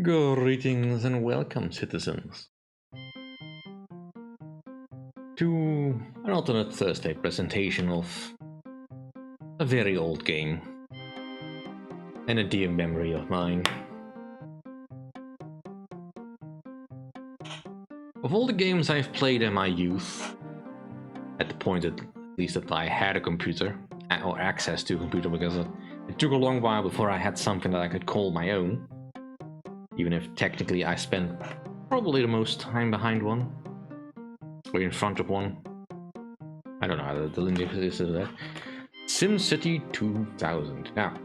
Greetings and welcome, citizens, to an alternate Thursday presentation of a very old game and a dear memory of mine. Of all the games I've played in my youth, at the point at least that I had a computer, or access to a computer, because it took a long while before I had something that I could call my own, even if technically I spent probably the most time behind one, or in front of one. I don't know the lineage of that. Simcity 2000. Now,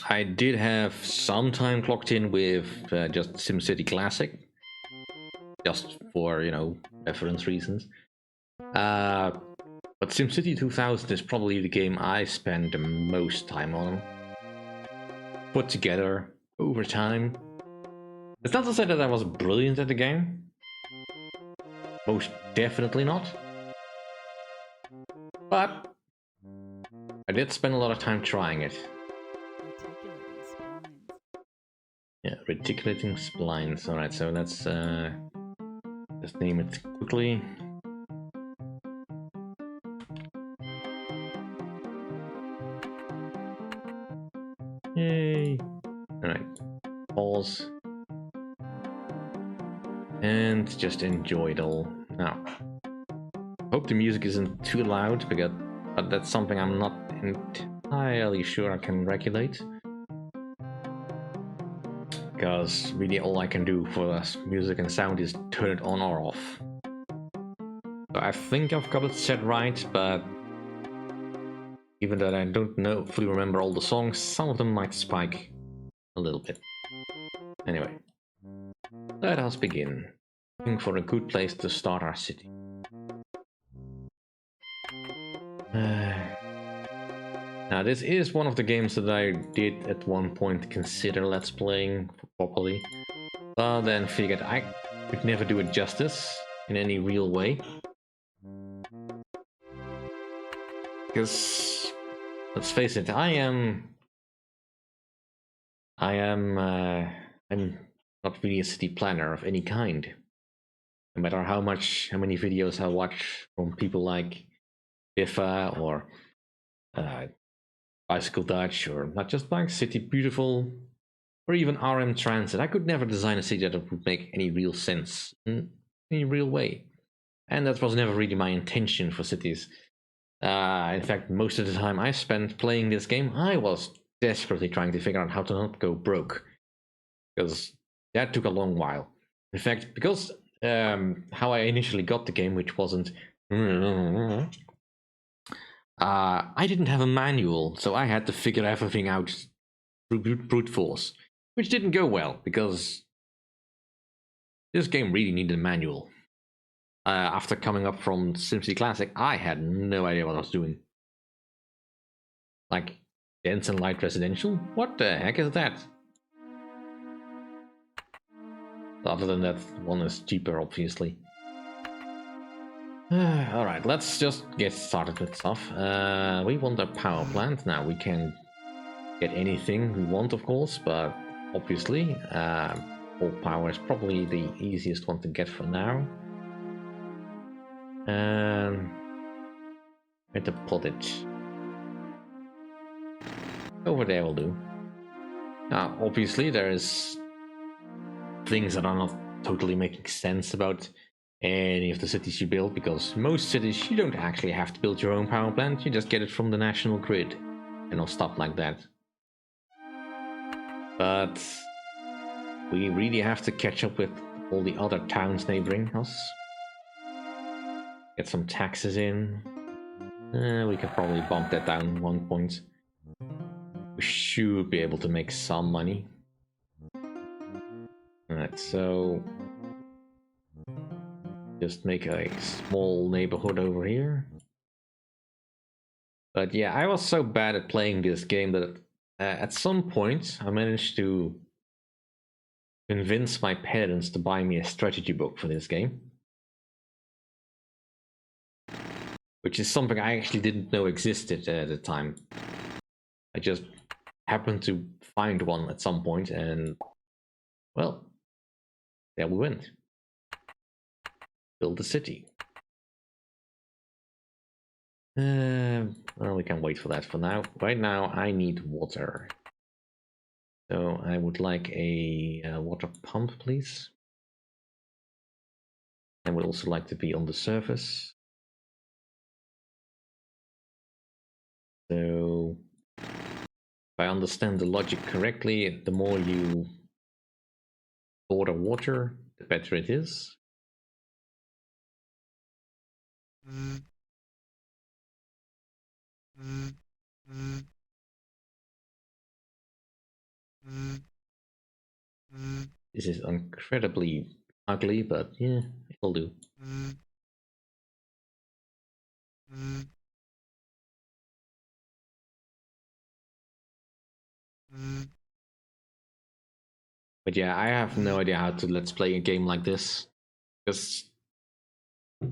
I did have some time clocked in with just Simcity Classic, just for, reference reasons. But Simcity 2000 is probably the game I spend the most time on. Put together over time. It's not to say that I was brilliant at the game. Most definitely not. But I did spend a lot of time trying it. Yeah, reticulating splines. Alright, so let's just name it quickly. Yay! Alright, pause. And just enjoy it all. Now, hope the music isn't too loud, but that's something I'm not entirely sure I can regulate. Because really all I can do for music and sound is turn it on or off. So I think I've got it set right, but even though I don't fully remember all the songs, some of them might spike a little bit. Anyway, let us begin. Looking for a good place to start our city. Now, this is one of the games that I did at one point consider let's playing properly, but then figured I could never do it justice in any real way. Because, let's face it, I'm not really a city planner of any kind. No matter how many videos I watch from people like Biffa or Bicycle Dutch, or not just like City Beautiful, or even RM Transit, I could never design a city that would make any real sense in any real way. And that was never really my intention for cities. In fact, most of the time I spent playing this game, I was desperately trying to figure out how to not go broke. Because that took a long while. In fact, because how I initially got the game, which wasn't... I didn't have a manual, so I had to figure everything out through brute force. Which didn't go well, because this game really needed a manual. After coming up from SimCity Classic, I had no idea what I was doing. Like, dense and light residential? What the heck is that? Other than that, one is cheaper, obviously. Alright, let's just get started with stuff. We want a power plant. Now, we can get anything we want, of course, but obviously, all power is probably the easiest one to get for now. And where to put it? Over there will do. Now, obviously, there's things that are not totally making sense about any of the cities you build, because most cities you don't actually have to build your own power plant, you just get it from the national grid and all stuff like that. But we really have to catch up with all the other towns neighboring us. Get some taxes in. We can probably bump that down 1 point. We should be able to make some money. Alright, so just make a small neighborhood over here. But yeah, I was so bad at playing this game that at some point I managed to convince my parents to buy me a strategy book for this game. Which is something I actually didn't know existed at the time. I just happened to find one at some point and Well, there we went. Build the city. Well, we can wait for that for now. Right now, I need water. So I would like a water pump, please. I would also like to be on the surface. So, if I understand the logic correctly, the more you border water, the better it is. This is incredibly ugly, but yeah, it'll do. But yeah, I have no idea how to let's play a game like this. Because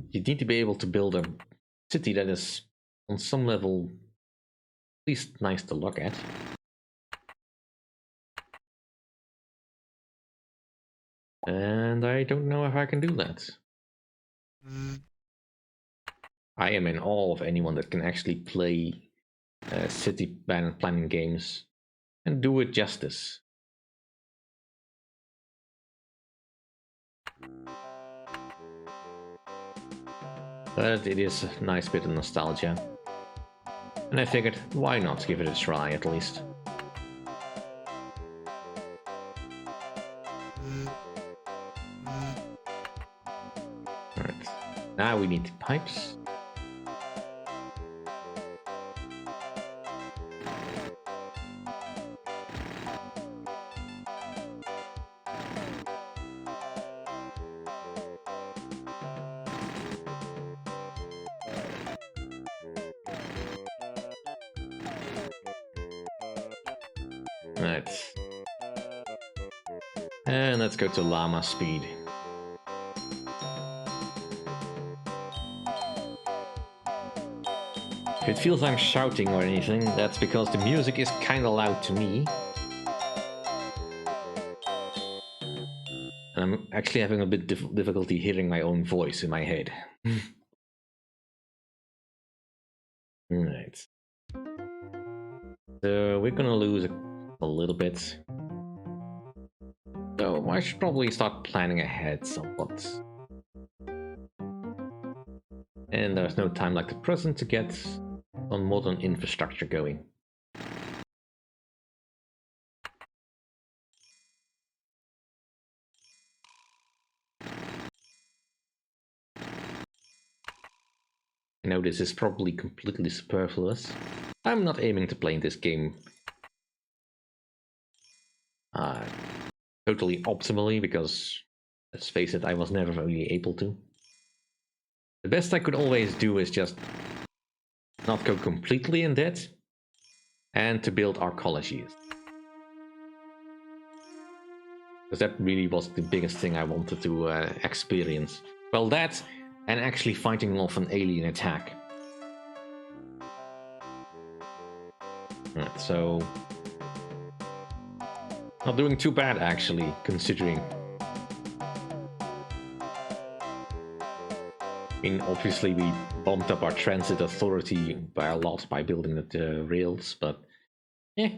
you need to be able to build a city that is on some level at least nice to look at. And I don't know if I can do that. I am in awe of anyone that can actually play city planning games and do it justice. But it is a nice bit of nostalgia. And I figured, why not give it a try at least? Alright, now we need pipes. Right. And let's go to llama speed. If it feels I'm shouting or anything, that's because the music is kinda loud to me. And I'm actually having a bit difficulty hearing my own voice in my head. Alright. So we're gonna lose a little bit. So I should probably start planning ahead somewhat. And there's no time like the present to get on modern infrastructure going. I know this is probably completely superfluous. I'm not aiming to play this game totally optimally, because let's face it, I was never really able to. The best I could always do is just not go completely in debt and to build arcologies. Because that really was the biggest thing I wanted to experience. Well, that and actually fighting off an alien attack. Right, so not doing too bad actually, considering. I mean, obviously we bumped up our transit authority by a lot by building the rails, but yeah.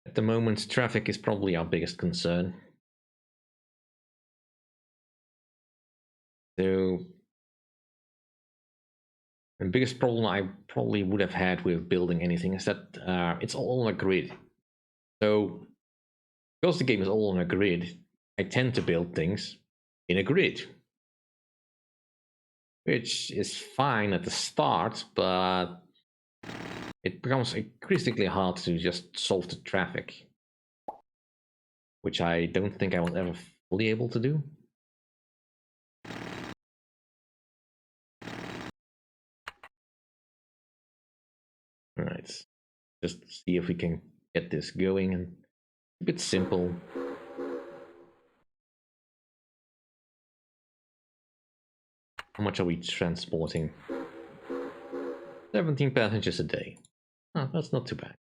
At the moment, traffic is probably our biggest concern. So the biggest problem I probably would have had with building anything is that it's all on a grid. So because the game is all on a grid, I tend to build things in a grid. Which is fine at the start, but it becomes increasingly hard to just solve the traffic. Which I don't think I was ever fully able to do. Alright, just see if we can get this going and keep it simple. How much are we transporting? 17 passengers a day. Oh, that's not too bad.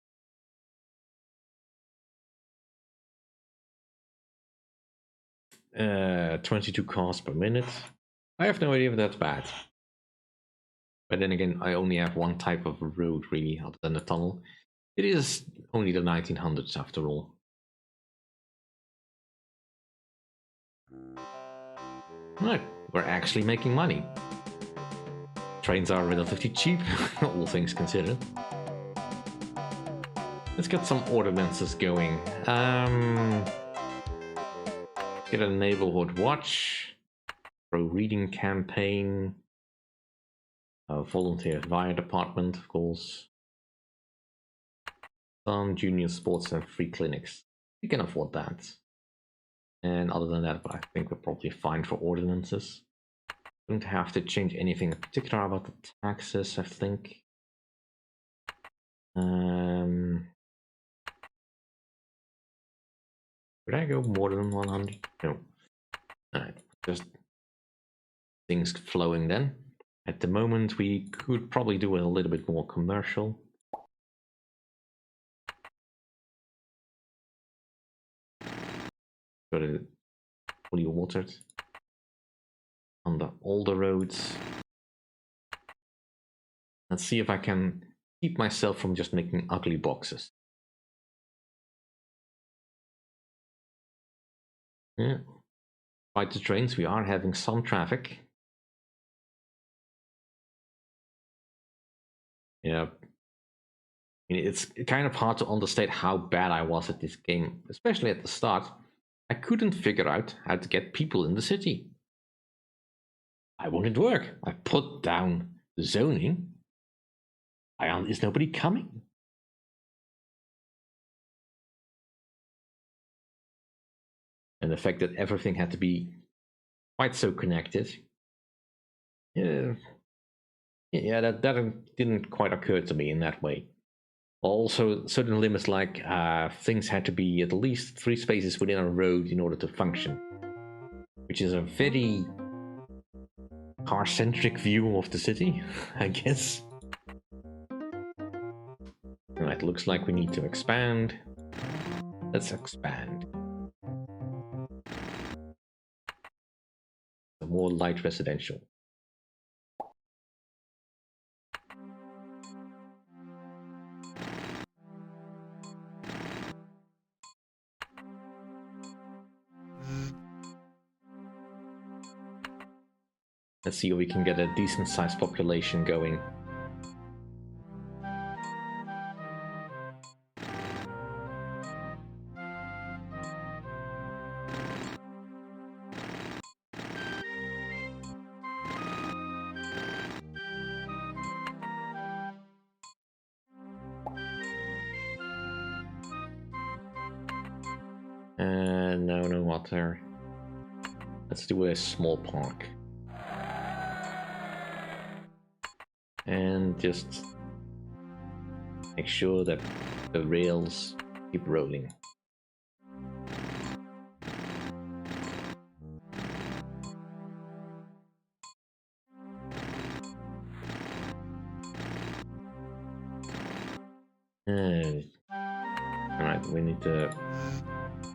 22 cars per minute. I have no idea if that's bad. But then again, I only have one type of road really, other than the tunnel. It is only the 1900s after all. Right, we're actually making money. Trains are relatively cheap, all things considered. Let's get some ordinances going. Get a neighborhood watch, pro-reading campaign, volunteer fire department, of course. Some junior sports and free clinics. You can afford that. And other than that, I think we're probably fine for ordinances. Don't have to change anything in particular about the taxes, I think. Would I go more than 100? No. Alright, just things flowing then. At the moment, we could probably do a little bit more commercial. Got it fully watered on the older roads. Let's see if I can keep myself from just making ugly boxes. Yeah. By the trains, we are having some traffic. Yeah. I mean, it's kind of hard to understate how bad I was at this game, especially at the start. I couldn't figure out how to get people in the city. I wouldn't work. I put down the zoning. Is nobody coming? And the fact that everything had to be quite so connected. Yeah, that didn't quite occur to me in that way. Also, certain limits like things had to be at least 3 spaces within a road in order to function, which is a very car-centric view of the city, I guess. Alright, looks like we need to expand. Let's expand. More light residential. Let's see if we can get a decent sized population going. No water. Let's do a small park. And just make sure that the rails keep rolling. Alright, we need to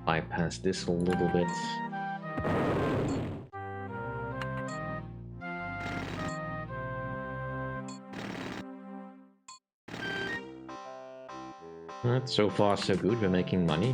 bypass this a little bit. Alright, so far so good, we're making money.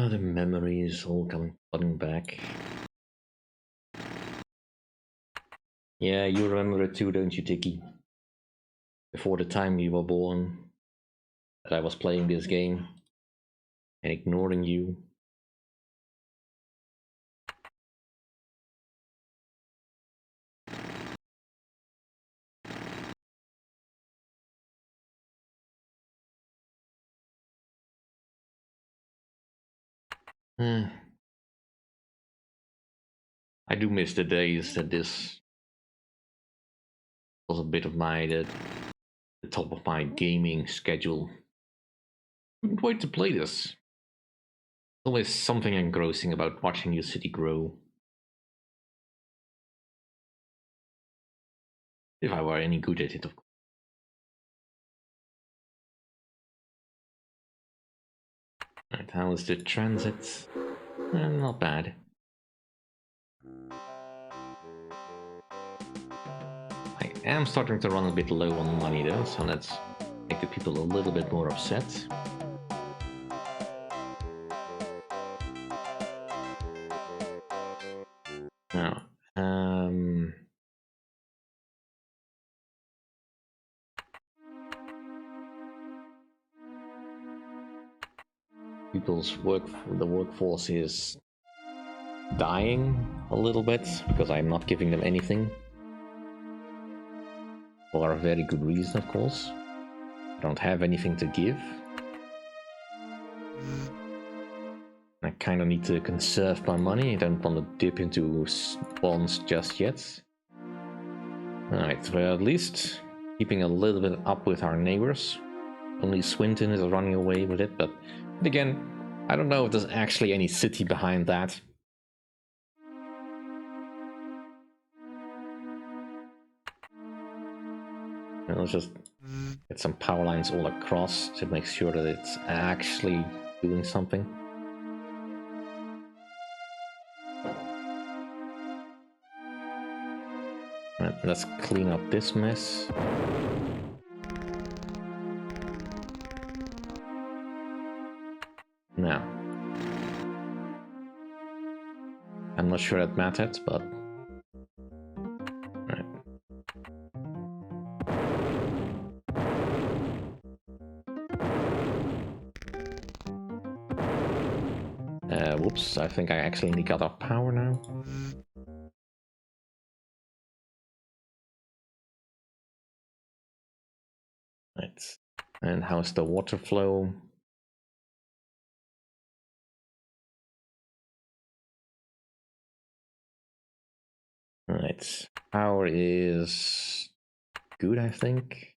The memories all coming back. Yeah, you remember it too, don't you, Tiki? Before the time you were born, that I was playing this game and ignoring you. I do miss the days that this was a bit of the top of my gaming schedule. I couldn't wait to play this. There's always something engrossing about watching your city grow. If I were any good at it, of course. Right, how is the transit? Not bad. I am starting to run a bit low on money though, so let's make the people a little bit more upset. Now, the workforce is dying a little bit because I'm not giving them anything. For a very good reason, of course. I don't have anything to give. I kind of need to conserve my money. I don't want to dip into bonds just yet. Alright, we're at least keeping a little bit up with our neighbors. Only Swinton is running away with it, but again, I don't know if there's actually any city behind that. And let's just get some power lines all across to make sure that it's actually doing something. Right, let's clean up this mess. Now, I'm not sure that mattered, but right. Whoops, I think I accidentally got off power now. Right, and how's the water flow? Right, power is good, I think.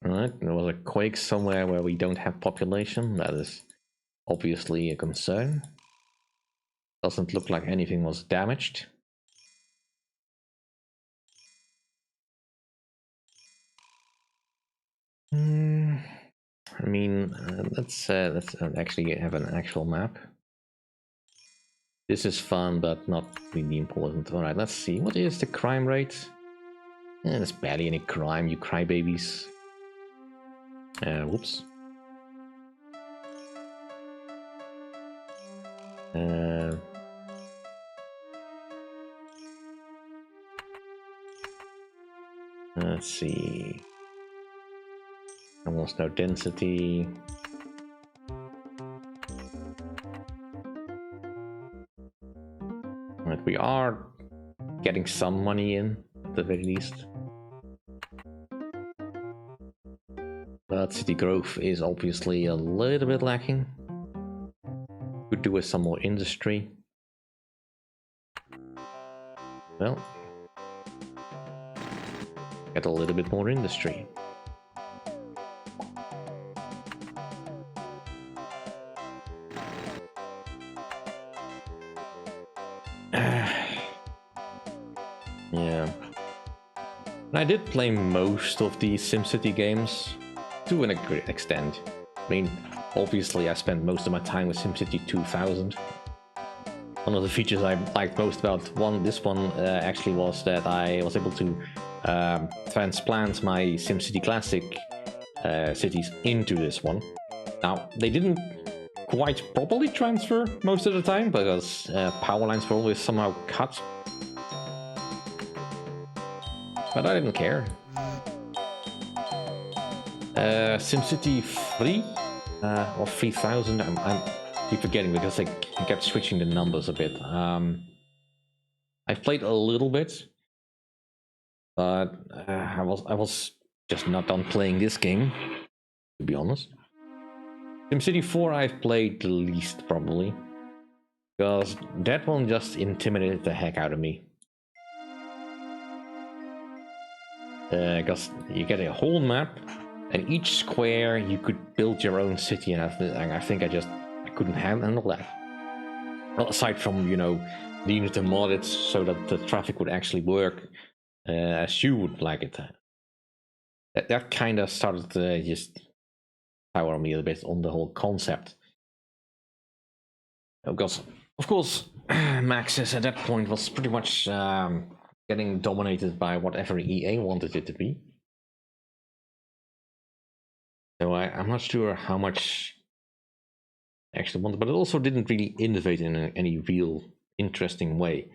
Alright, there was a quake somewhere where we don't have population. That is obviously a concern. Doesn't look like anything was damaged. I mean, let's actually have an actual map. This is fun, but not really important. Alright, let's see. What is the crime rate? There's barely any crime, you crybabies. Whoops. Let's see. Almost no density. Right, we are getting some money in, at the very least. But city growth is obviously a little bit lacking. Could do with some more industry. Well, get a little bit more industry. Yeah. I did play most of the Simcity games to an extent. I mean, obviously I spent most of my time with Simcity 2000. One of the features I liked most about this one actually was that I was able to transplant my SimCity Classic cities into this one. Now, they didn't quite properly transfer most of the time because power lines were always somehow cut. But I didn't care. SimCity 3 or 3000, I keep forgetting because I kept switching the numbers a bit. I've played a little bit, but I was just not done playing this game, to be honest. SimCity 4 I've played the least, probably. Because that one just intimidated the heck out of me. Because you get a whole map, and each square you could build your own city, and I think I couldn't handle that. Well, aside from, you know, needing to mod it so that the traffic would actually work as you would like it. That kind of started to just power me a little bit on the whole concept. Because, of course, Maxis at that point was pretty much getting dominated by whatever EA wanted it to be. So I'm not sure how much I actually wanted, but it also didn't really innovate in any real interesting way.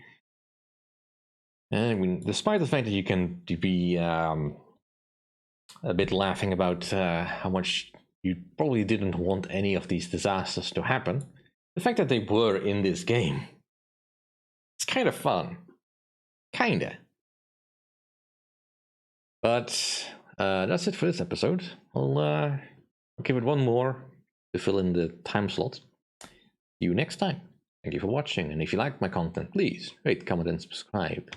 I mean, despite the fact that you can be a bit laughing about how much you probably didn't want any of these disasters to happen, the fact that they were in this game, it's kind of fun. Kinda. But that's it for this episode. I'll give it one more to fill in the time slot. See you next time. Thank you for watching, and if you like my content, please rate, comment, and subscribe.